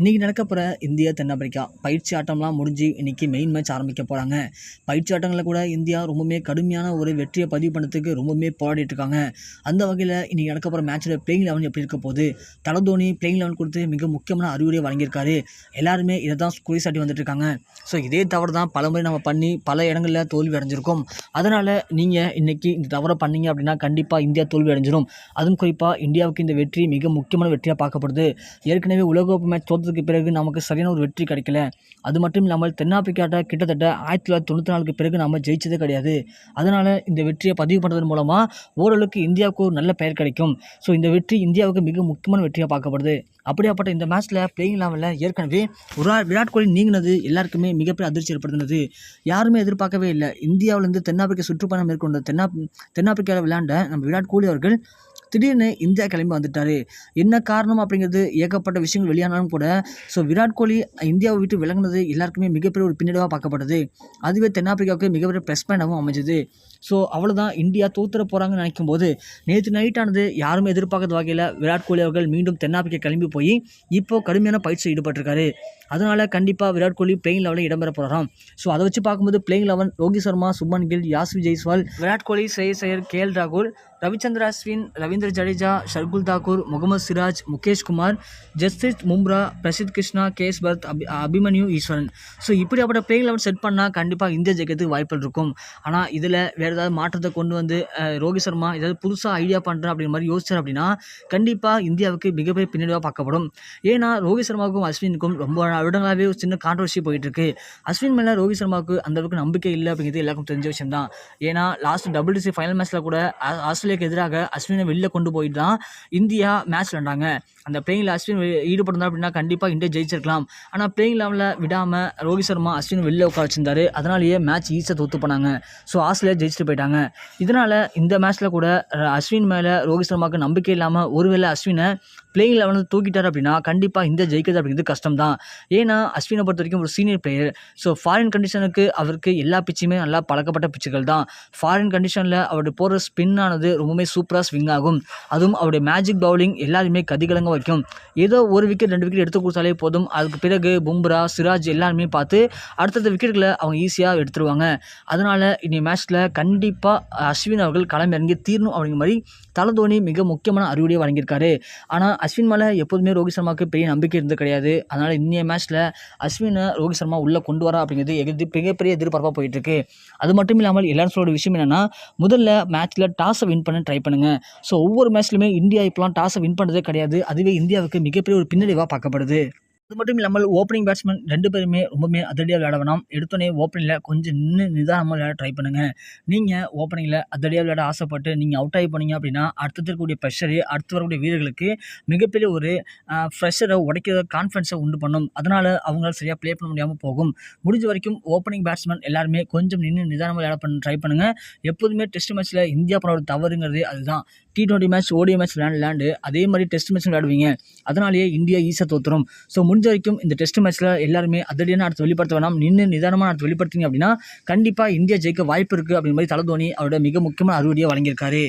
இன்றைக்கி நடக்க போகிற இந்தியா தென்னாப்பிரிக்கா பயிற்சி ஆட்டம்லாம் முடிஞ்சு இன்றைக்கி மெயின் மேட்ச் ஆரம்பிக்க போகிறாங்க. பயிற்சி ஆட்டங்களில் கூட இந்தியா ரொம்பவுமே கடுமையான ஒரு வெற்றியை பதிவு பண்ணுறதுக்கு ரொம்பவுமே போராடிட்டு இருக்காங்க. அந்த வகையில் இன்றைக்கி நடக்க போகிற மேட்ச்சில் பிளேயிங் 11 எப்படி இருக்க போகுது, தலை தோனி பிளேயிங் 11 கொடுத்து மிக முக்கியமான அறிவுரையை வழங்கியிருக்காரு. எல்லாருமே இதை தான் குறிசாட்டி வந்துட்டு இருக்காங்க. ஸோ இதே தவறு தான் பலமுறை நம்ம பண்ணி பல இடங்களில் தோல்வி அடைஞ்சிருக்கோம். அதனால் நீங்கள் இன்றைக்கி இந்த தவறை பண்ணீங்க அப்படின்னா கண்டிப்பாக இந்தியா தோல்வி அடைஞ்சிடும். அதுவும் குறிப்பாக இந்தியாவுக்கு இந்த வெற்றி மிக முக்கியமான வெற்றியாக பார்க்கப்படுது. ஏற்கனவே உலகக்கோப்பை மேட்ச் தோற்றதுக்கு பிறகு நமக்கு சரியான ஒரு வெற்றி கிடைக்கல. அது மட்டும் இல்லாமல் தென்னாப்பிரிக்காட்ட கிட்டத்தட்ட 1994க்கு பிறகு நம்ம ஜெயிச்சதே கிடையாது. அதனால் இந்த வெற்றியை பதிவு பண்ணுறது மூலமாக ஓரளவுக்கு இந்தியாவுக்கு ஒரு நல்ல பெயர் கிடைக்கும். ஸோ இந்த வெற்றி இந்தியாவுக்கு மிக முக்கியமான வெற்றியாக பார்க்கப்படுது. அப்படியாப்பட்ட இந்த மேட்ச்சில் பிளேயிங் 11ல் ஏற்கனவே விராட் கோலி நீங்கினது எல்லாருக்குமே மிகப்பெரிய அதிர்ச்சி ஏற்படுத்தினது. யாருமே எதிர்பார்க்கவே இல்லை. இந்தியாவிலேருந்து தென்னாப்பிரிக்கா சுற்றுப்பயணம் மேற்கொண்ட தென்னாப்பிரிக்காவில் விளையாண்ட நம்ம விராட் கோலி அவர்கள் திடீர்னு இந்தியா கிளம்பி வந்துட்டார். என்ன காரணம் அப்படிங்கிறது ஏகப்பட்ட விஷயங்கள் வெளியானாலும் கூட விராட் கோலி இந்தியாவை விட்டு விலகினது எல்லாருக்குமே மிகப்பெரிய ஒரு பின்னடைவாக பார்க்கப்படுது. அதுவே தென்னாப்பிரிக்காவுக்கு மிகப்பெரிய ப்ளஸ் பாயிண்டாகவும் அமைஞ்சது. அவ்வளோதான், இந்தியா தோத்துற போகிறாங்கன்னு நினைக்கும் போது நேற்று நைட்டானது யாருமே எதிர்பார்க்காத வகையில் விராட் கோலி அவர்கள் மீண்டும் தென்னாப்பிரிக்கா கிளம்பி போய் இப்போது கடுமையான பயிற்சியில் ஈடுபட்டிருக்காரு. அதனால் கண்டிப்பாக விராட் கோலி பிளேயிங் 11 இடம்பெற போகிறாராம். அதை வச்சு பார்க்கும்போது பிளேயிங் 11 ரோஹித் சர்மா, சுப்மன் கில், யாஸ்வி ஜெய்ஸ்வால், விராட் கோலி, ஸ்ரேயஸ் ஐயர், KL ராகுல், ரவிச்சந்திர அஸ்வின், ரவீந்திர ஜடேஜா, ஷர்துல் தாக்கூர், முகமது சிராஜ், முகேஷ் குமார், ஜஸ்பிரீத் பும்ரா, பிரசித் கிருஷ்ணா, KS பரத், அபிமன்யு ஈஸ்வரன். இப்படியாப்பட்ட பிளேயிங் 11 செட் பண்ணால் கண்டிப்பாக இந்தியா ஜெயிக்கிறதுக்கு வாய்ப்புகள் இருக்கும். ஆனால் இதில் வேறு ஏதாவது மாற்றத்தை கொண்டு வந்து ரோஹித் சர்மா ஏதாவது புதுசாக ஐடியா பண்ணுறேன் அப்படிங்கிற மாதிரி யோசிச்சார் அப்படின்னா கண்டிப்பாக இந்தியாவுக்கு மிகப்பெரிய பின்னடைவாக பார்க்கப்படும். ஏன்னா ரோஹித் சர்மாவுக்கும் அஸ்வினுக்கும் ரொம்ப வருடங்களாகவே ஒரு சின்ன கான்ட்ரவர்சி போயிட்டுருக்கு. அஸ்வின் மேலே ரோஹித் சர்மாவுக்கு அந்தளவுக்கு நம்பிக்கை இல்லை அப்படிங்கிறது எல்லாருக்கும் தெரிஞ்ச விஷயம் தான். ஏன்னா லாஸ்ட் WTC ஃபைனல் மேட்ச்சில் கூட ஆஸ்திரேலியாவுக்கு எதிராக அஸ்வினை வெளில கொண்டு போயிட்டு தான் இந்தியா மேட்ச் விளையாண்டாங்க. அந்த பிளேயிங்கில் அஸ்வின் ஈடுபட்டிருந்தார் அப்படின்னா கண்டிப்பாக இந்தியா ஜெயிச்சிருக்கலாம். ஆனால் பிளேயிங் 11ல் விடாமல் ரோஹித் சர்மா அஸ்வின் வெளில உட்கார வச்சிருந்தாரு. அதனாலேயே மேட்ச் ஈஸியாக தோற்று போனாங்க. ஆஸ்திரேலியா ஜெயிச்சுட்டு போயிட்டாங்க. இதனால் இந்த மேட்ச்சில் கூட அஸ்வின் மேலே ரோஹித் சர்மாவுக்கு நம்பிக்கை இல்லாமல் ஒருவேளை அஸ்வினை பிளேயிங் 11 தூக்கிட்டார் அப்படின்னா கண்டிப்பாக இந்தியா ஜெயிக்கிறது அப்படிங்கிறது கஷ்டம் தான். ஏன்னா அஸ்வினை பொறுத்த வரைக்கும் ஒரு சீனியர் பிளேயர். ஃபாரின் கண்டிஷனுக்கு அவருக்கு எல்லா பிச்சுமே நல்லா பழக்கப்பட்ட பிச்சுகள் தான். ஃபாரின் கண்டிஷனில் அவருடைய போகிற ஸ்பின்னானது ரொம்பவே சூப்பராக ஸ்விங் ஆகும். அதுவும் அவருடைய மேஜிக் பவுலிங் எல்லாருமே கதிகலங்க வைக்கும். ஏதோ ஒரு விக்கெட் 2 விக்கெட் எடுத்து கொடுத்தாலே போதும். அதுக்கு பிறகு பும்ரா, சிராஜ் எல்லாருமே பார்த்து அடுத்தடுத்த விக்கெட்டுகளை அவங்க ஈஸியாக எடுத்துருவாங்க. அதனால் இனி மேட்ச்சில் கண்டிப்பாக அஸ்வின் அவர்கள் களம் இறங்கி தீரணும் அப்படிங்கிற மாதிரி தலை தோனி மிக முக்கியமான அறிவுரையை வழங்கியிருக்காரு. ஆனால் அஸ்வின் மேலே எப்போதுமே ரோஹித் சர்மாவுக்கு பெரிய நம்பிக்கை இருந்தது கிடையாது. அதனால் இன்னைய மேட்ச்சில் அஸ்வினை ரோஹித் சர்மா உள்ளே கொண்டு வரா அப்படிங்கிறது மிகப்பெரிய எதிர்பார்ப்பாக போயிட்டுருக்கு. அது மட்டும் இல்லாமல் எல்லாரும் சொல்கிற விஷயம் என்னென்னா முதல்ல மேட்ச்சில் டாஸை வின் பண்ண ட்ரை பண்ணுங்கள். ஒவ்வொரு மேட்ச்லையுமே இந்தியா இப்போலாம் டாஸை வின் பண்ணுறதே கிடையாது. அதுவே இந்தியாவுக்கு மிகப்பெரிய ஒரு பின்னடைவாக பார்க்கப்படுது. அது மட்டும் இல்லாமல் ஓப்பனிங் பேட்ஸ்மேன் 2 பேருமே ரொம்பவே அதிரடியாக விளையாட வேணாம். எடுத்தோடனே ஓப்பனிங்கில் கொஞ்சம் நிதானமாக விளையாட ட்ரை பண்ணுங்கள். நீங்கள் ஓப்பனிங்கில் அதிரடியாக விளையாட ஆசைப்பட்டு நீங்கள் அவுட் ஆகி போனீங்க அப்படின்னா அடுத்தது இருக்கக்கூடிய ப்ரெஷரு அடுத்து வரக்கூடிய வீரர்களுக்கு மிகப்பெரிய ஒரு ப்ரெஷரை உடைக்கிற கான்ஃபிடன்ஸை உண்டு பண்ணும். அதனால் அவங்களால சரியாக ப்ளே பண்ண முடியாமல் போகும். முடிஞ்ச வரைக்கும் ஓப்பனிங் பேட்ஸ்மேன் எல்லாருமே கொஞ்சம் நிதானமாக விளையாட ட்ரை பண்ணுங்கள். எப்போதுமே டெஸ்ட் மேட்ச்சில் இந்தியா பண்ண ஒரு தவறுங்கிறது அதுதான். T20 மேட்ச், ODI மேட்ச் விளையாண்டு அதே மாதிரி டெஸ்ட் மேட்ச் விளையாடுவீங்க. அதனாலேயே இந்தியா ஈஸியாக தோற்றுரும். முடிஞ்ச வரைக்கும் இந்த டெஸ்ட் மேட்ச்சில் எல்லாருமே அதிரடியான அடுத்து வெளிப்படுத்த வேணாம். நிதானமான அடுத்து வெளிப்படுத்திங்க அப்படின்னா கண்டிப்பாக இந்தியா ஜெயிக்க வாய்ப்பு இருக்குது அப்படிங்கிற மாதிரி தலை தோனி அவரோட மிக முக்கியமான அறிவுரையை வழங்கியிருக்காரு.